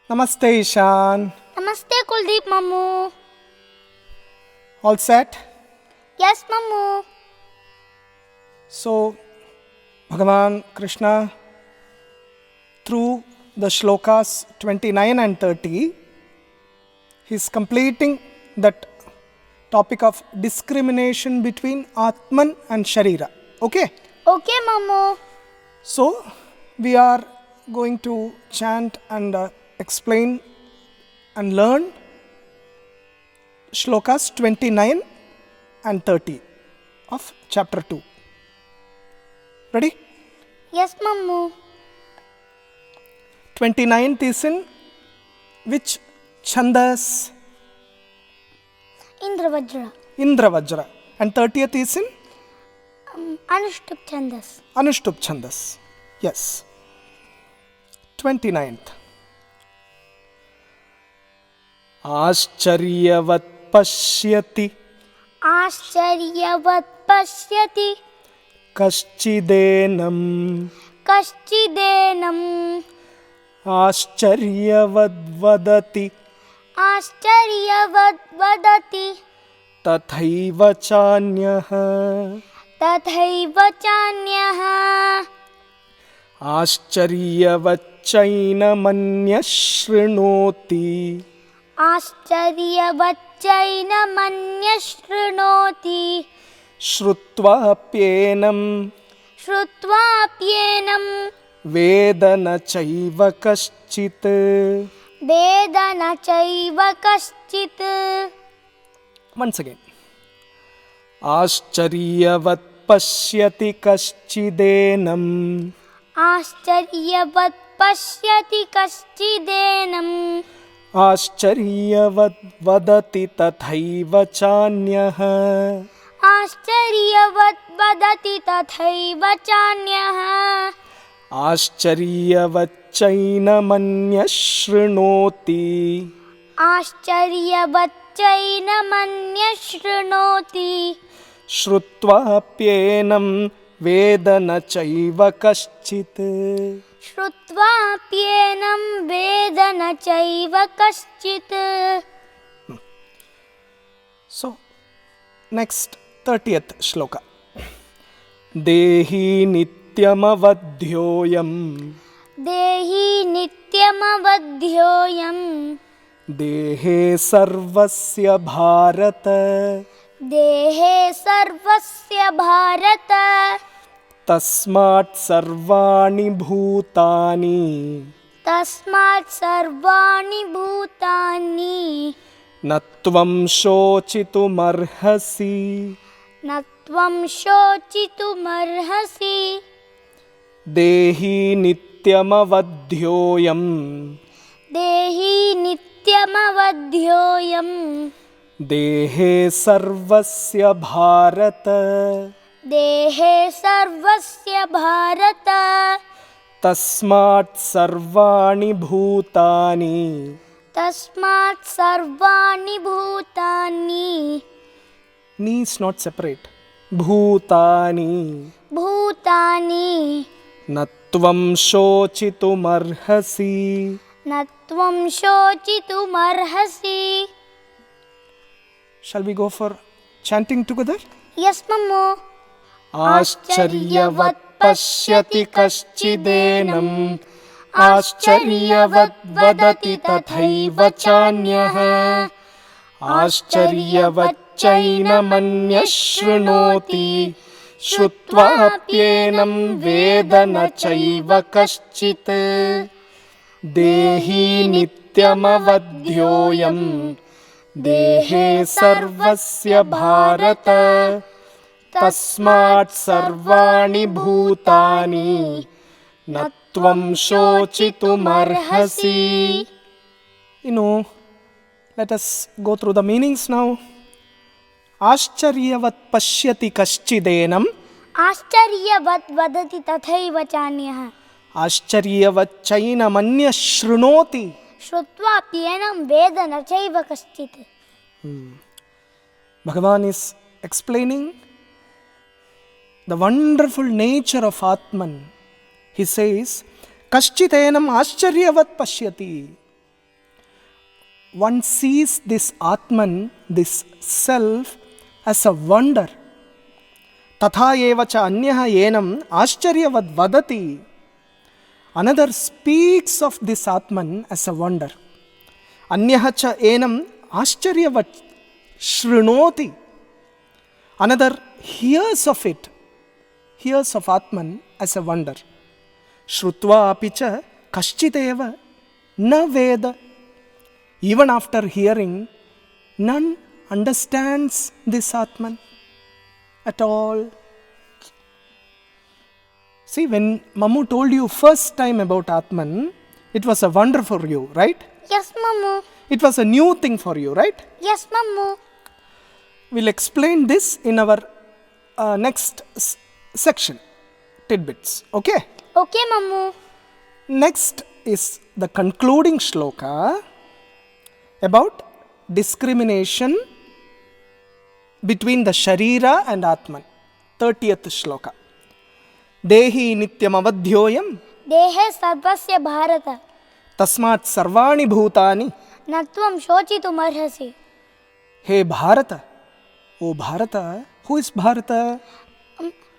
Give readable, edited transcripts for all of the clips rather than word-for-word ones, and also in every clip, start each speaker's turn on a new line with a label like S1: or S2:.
S1: Namaste Ishan.
S2: Namaste Kuldeep Mammu.
S1: All set?
S2: Yes Mammu.
S1: So, Bhagavan Krishna, through the shlokas 29 and 30, he is completing that topic of discrimination between Atman and Sharira. Okay?
S2: Okay Mammu.
S1: So, we are going to chant and explain and learn shlokas 29 and 30 of chapter 2. Ready?
S2: Yes Mammu.
S1: 29th is in which chandas?
S2: Indravajra.
S1: Indravajra. And 30th is in
S2: Anushtup Chandas.
S1: Anushtup chandas. Yes. 29th. आश्चर्यवत् पश्यति
S2: आश्चर्यवत् पश्यति
S1: कश्चिदेनम्
S2: कश्चिदेनम्
S1: आश्चर्यवद्वदति
S2: आश्चर्यवत् वदति
S1: तथैव चान्यः
S2: तथैव चान्यः
S1: आश्चर्यवच्चैनमन्यः शृणोति
S2: आश्चर्यवच्चैनमन्यः शृणोति
S1: श्रुत्वाप्येनं
S2: श्रुत्वाप्येनं
S1: वेद न चैव कश्चित्
S2: वेद न चैव कश्चित्
S1: Once again. आश्चर्यवत् पश्यति कश्चिदेनम्
S2: आश्चर्यवत् पश्यति कश्चिदेनम्
S1: आश्चर्यवद् वदति तथैव चान्यः
S2: आश्चर्यवत् वदति तथैव चान्यः
S1: आश्चर्यवच्चैनमन्यः शृणोति
S2: आश्चर्यवच्चैनमन्यः शृणोति
S1: श्रुत्वाप्येनं वेद न चैव कश्चित्
S2: श्रुत्वाप्येनं वेद न चैव कश्चित्
S1: So, next 30th shloka. देहि नित्यमवध्योऽयम्
S2: देहि नित्यमवध्योऽयम्
S1: देहे सर्वस्य भारत
S2: देहे सर्वस्य भारत
S1: तस्मात् सर्वाणि भूतानि
S2: तस्मात् सर्वाणि भूतानि
S1: न त्वं शोचितुमर्हसि
S2: न त्वं शोचितुमर्हसि
S1: देहि नित्यमवध्योऽयम्
S2: देहि नित्यमवध्योऽयम्
S1: देहे सर्वस्य भारत
S2: देहे सर्वस्य भारत
S1: तस्मात् सर्वाणि भूतानि
S2: तस्मात् सर्वाणि भूतानि
S1: Ni is not separate. Bhutani
S2: भूतानि
S1: न त्वं शोचितुमर्हसि
S2: न त्वं शोचितुमर्हसि
S1: Shall we go for chanting together?
S2: Yes Mammu.
S1: आश्चर्यवत् पश्यति कश्चिदेनम् आश्चर्यवद् वदति तथैव चान्यः आश्चर्यवच्चैनमन्यः शृणोति श्रुत्वाप्येनं वेद न चैव कश्चित् देहि नित्यमवध्योऽयम् देहे सर्वस्य भारत तस्मात् सर्वाणि भूतानि न त्वं शोचितुमर्हसि. Let us go through the meanings now. आश्चर्यवत् पश्यति कश्चिदेनम्
S2: आश्चर्यवत् वदति तथैव चान्यः
S1: आश्चर्यवच्चैनमन्यः शृणोति
S2: श्रुत्वाप्येनं वेद न चैव कश्चित्
S1: Bhagavan is explaining the wonderful nature of Atman. He says, Kaschitenam ascharyavat pashyati.
S3: one sees this Atman, this self, as a wonder. Tatha eva cha anyaha enam ascharyavad vadati. Another speaks of this Atman as a wonder. Anyaha cha enam ascharyavat shrunoti. Another hears of it, hears of Atman as a wonder. Shrutva apicha kaschiteva na veda. Even after hearing, none understands this Atman at all. See, when Mamu told you first time about Atman, it was a wonder for you, right?
S2: Yes, Mamu.
S3: It was a new thing for you, right?
S2: Yes, Mamu.
S3: We'll explain this in our next section, tidbits. Okay?
S2: Okay, Mamu.
S3: Next is the concluding shloka about discrimination between the Sharira and Atman. 30th shloka. Dehi nityam avadhyoyam
S2: Dehe sarvasya bharata
S3: tasmat sarvani bhutani.
S2: Natvam shochitum arhasi.
S3: Hey Bharata. Oh Bharata. Who is Bharata?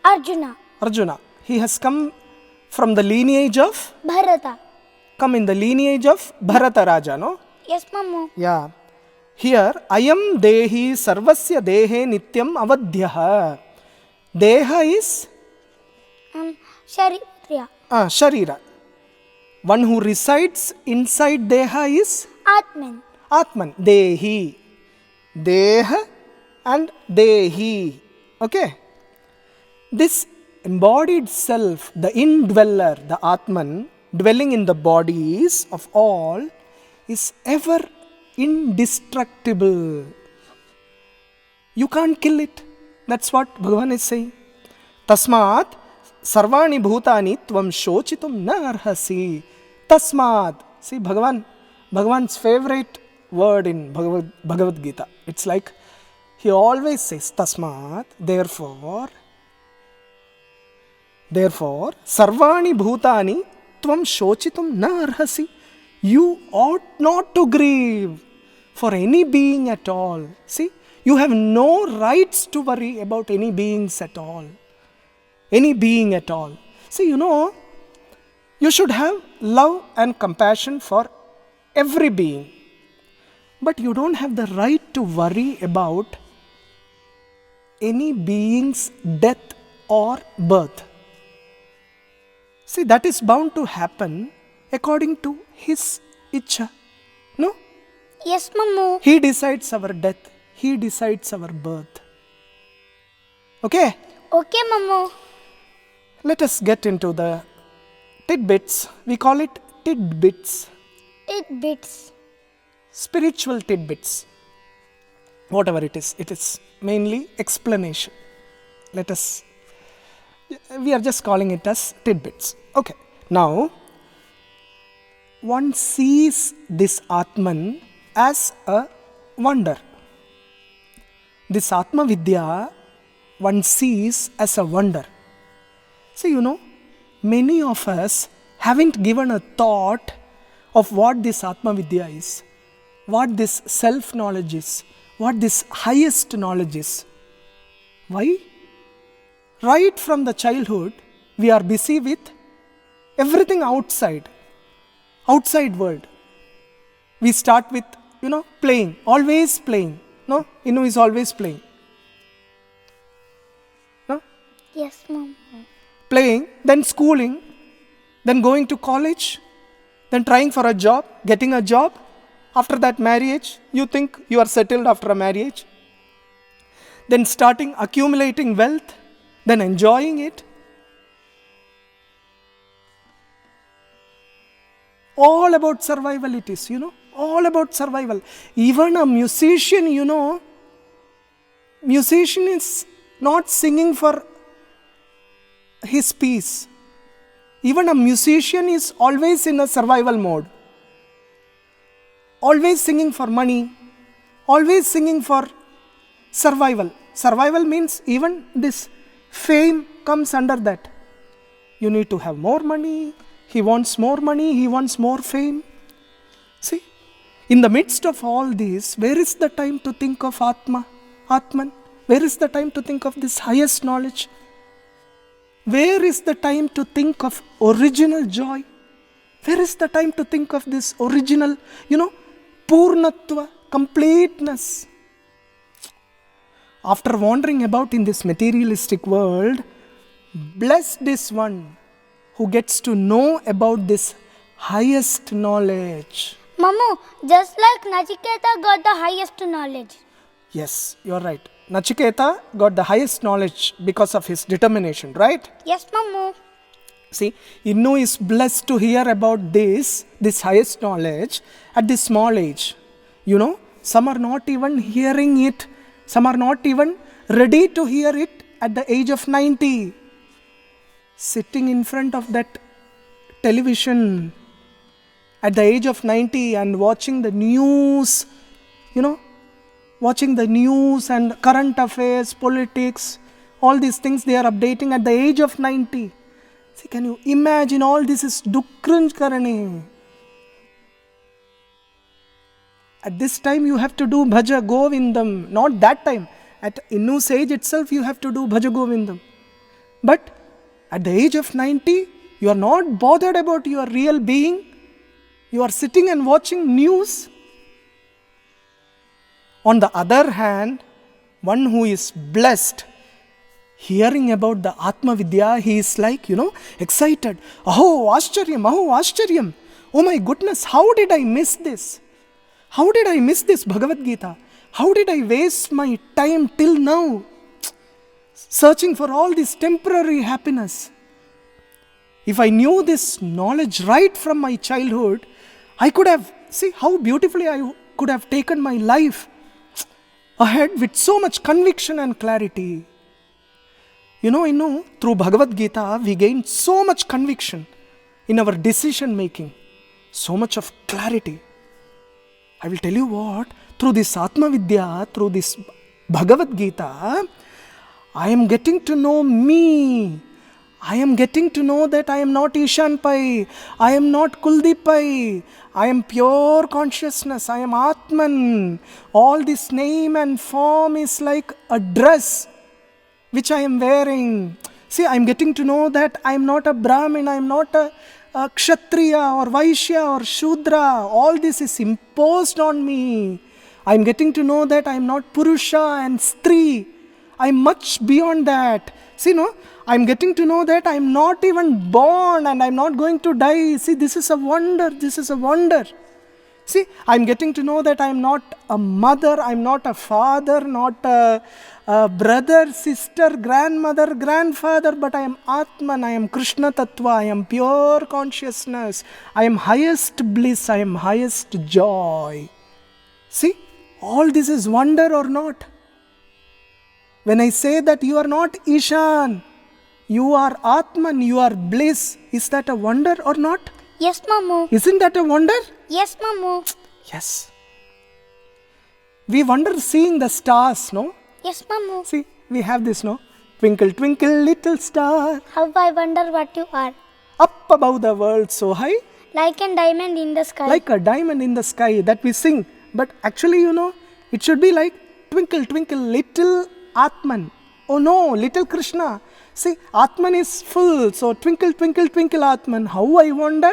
S2: Arjuna.
S3: Arjuna. He has come from the lineage of?
S2: Bharata.
S3: Come in the lineage of Bharata Raja, no?
S2: Yes, Mamu.
S3: Yeah. Here, ayam dehi sarvasya dehe nityam avadhyaha. Deha is?
S2: Sharira.
S3: Sharira. One who resides inside Deha is?
S2: Atman.
S3: Atman. Dehi. Deha and Dehi. Okay. This embodied self, the indweller, the Atman, dwelling in the bodies of all, is ever indestructible. You can't kill it. That's what Bhagavan is saying. Tasmat sarvani bhutani tvam shochitum na arhasi. Tasmat. See, Bhagavan's favorite word in Bhagavad Gita. It's like he always says tasmat, therefore, sarvani bhutani tvam shochitum na arhasi. You ought not to grieve for any being at all. See, you have no rights to worry about any beings at all. Any being at all. See, you should have love and compassion for every being. But you don't have the right to worry about any being's death or birth. See, that is bound to happen according to his ichha. No?
S2: Yes, Mamu.
S3: He decides our death. He decides our birth. Okay?
S2: Okay, Mamu.
S3: Let us get into the tidbits. We call it tidbits.
S2: Tidbits.
S3: Spiritual tidbits. Whatever it is mainly explanation. We are just calling it as tidbits. Okay. Now, one sees this Atman as a wonder. This Atma Vidya, one sees as a wonder. See, many of us haven't given a thought of what this Atma Vidya is, what this self-knowledge is, what this highest knowledge is. Why? Right from the childhood, we are busy with everything outside world. We start with, playing, always playing. No? Inu is always playing. No?
S2: Yes, Mamu.
S3: Playing, then schooling, then going to college, then trying for a job, getting a job. After that, marriage. You think you are settled after a marriage. Then starting accumulating wealth, then enjoying it. All about survival it is, all about survival. Even a musician, musician is not singing for his peace. Even a musician is always in a survival mode. Always singing for money. Always singing for survival. Survival means even this fame comes under that. You need to have more money. He wants more money. He wants more fame. See, In the midst of all this, where is the time to think of Atman? Where is the time to think of this highest knowledge? Where is the time to think of original joy? Where is the time to think of this original, Purnatva, completeness? After wandering about in this materialistic world, blessed is one who gets to know about this highest knowledge.
S2: Mamu, just like Nachiketa got the highest knowledge.
S3: Yes, you are right. Nachiketa got the highest knowledge because of his determination, right?
S2: Yes, Mamu.
S3: See, Innu is blessed to hear about this highest knowledge at this small age. Some are not even hearing it. Some are not even ready to hear it at the age of 90. Sitting in front of that television at the age of 90 and watching the news, watching the news and current affairs, politics, all these things they are updating at the age of 90. See, can you imagine all this is Dukranj Karani? At this time you have to do Bhaja Govindam. Not that time. At Innu's age itself you have to do Bhaja Govindam. But at the age of 90, you are not bothered about your real being. You are sitting and watching news. On the other hand, one who is blessed, hearing about the Atma Vidya, he is like, excited. Aho Ashcharyam. Oh my goodness, how did I miss this? How did I miss this Bhagavad Gita? How did I waste my time till now? Searching for all this temporary happiness. If I knew this knowledge right from my childhood, I could have, see how beautifully I could have taken my life ahead with so much conviction and clarity. Through Bhagavad Gita, we gained so much conviction in our decision making, so much of clarity. I will tell you what, through this Atma Vidya, through this Bhagavad Gita, I am getting to know me. I am getting to know that I am not Ishan Pai. I am not Kuldeep Pai. I am pure consciousness. I am Atman. All this name and form is like a dress which I am wearing. See, I am getting to know that I am not a Brahmin. I am not a Kshatriya or Vaishya or Shudra. All this is imposed on me. I am getting to know that I am not Purusha and Stri. I am much beyond that. See, I am getting to know that I am not even born and I am not going to die. See, this is a wonder. This is a wonder. See, I am getting to know that I am not a mother, I am not a father, not a brother, sister, grandmother, grandfather, but I am Atman, I am Krishna Tattva, I am pure consciousness, I am highest bliss, I am highest joy. See, all this is wonder or not? When I say that you are not Ishan, you are Atman, you are bliss, is that a wonder or not?
S2: Yes, Mamu.
S3: Isn't that a wonder?
S2: Yes, Mamu.
S3: Yes. We wonder seeing the stars, no?
S2: Yes, Mamu.
S3: See, we have this, no? Twinkle, twinkle, little star.
S2: How I wonder what you are.
S3: Up above the world so high.
S2: Like a diamond in the sky.
S3: Like a diamond in the sky that we sing. But actually, it should be like twinkle, twinkle, little Atman. Oh no, little Krishna. See, Atman is full. So twinkle, twinkle, twinkle Atman. How I wonder?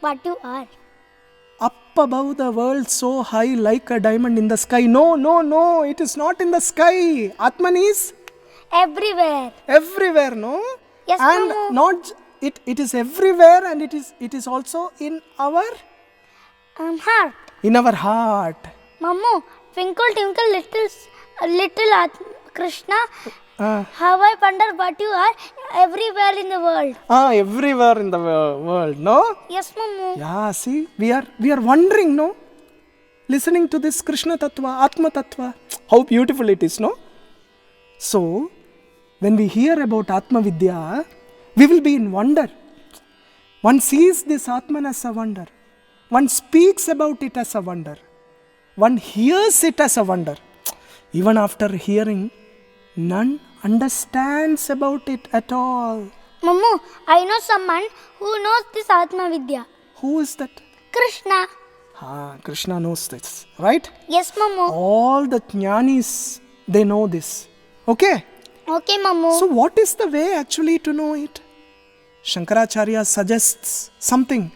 S2: What you are.
S3: Up above the world so high like a diamond in the sky. No. It is not in the sky. Atman is?
S2: Everywhere.
S3: Everywhere, no?
S2: Yes,
S3: and
S2: Mamu.
S3: Not it is everywhere and it is also in our
S2: Heart.
S3: in our heart.
S2: Mamu, twinkle, twinkle, little Krishna. How I wonder what you are everywhere in the world.
S3: Everywhere in the world, no?
S2: Yes, Mamu.
S3: Yeah, see, we are wondering, no? Listening to this Krishna Tattva, Atma Tattva, how beautiful it is, no? So, when we hear about Atma Vidya, we will be in wonder. One sees this Atman as a wonder. One speaks about it as a wonder. One hears it as a wonder. Even after hearing, none understands about it at all.
S2: Mamu, I know someone who knows this Atma Vidya.
S3: Who is that?
S2: Krishna.
S3: Krishna knows this, right?
S2: Yes, Mamu.
S3: All the jnanis, they know this. Okay?
S2: Okay, Mamu.
S3: So what is the way actually to know it? Shankaracharya suggests something.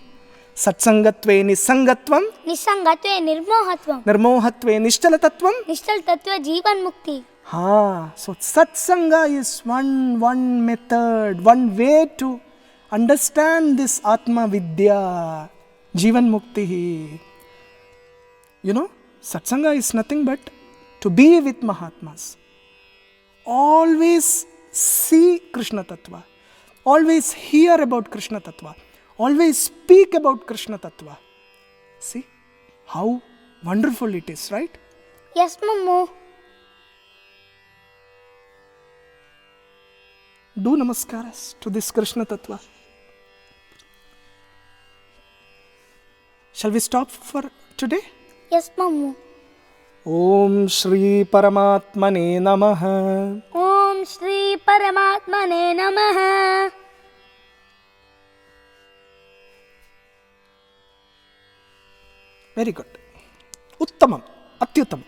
S3: Satsangatve nisangatvam,
S2: Nisangatve nirmohatvam.
S3: nirmohatve nishtalatatvam.
S2: Nishtal tattva jivan mukti.
S3: So satsanga is one method, one way to understand this Atma Vidya, Jivan Mukti. You know, satsanga is nothing but to be with Mahatmas. Always see Krishna Tattva. Always hear about Krishna Tattva. Always speak about Krishna Tattva. See how wonderful it is, right?
S2: Yes, Mamu.
S3: Do namaskaras to this Krishna Tattva. Shall we stop for today?
S2: Yes, Mamu.
S3: Om Shri Paramatmane Namaha.
S2: Om Shri Paramatmane Namaha.
S3: Very good. Uttamam. Atyuttamam.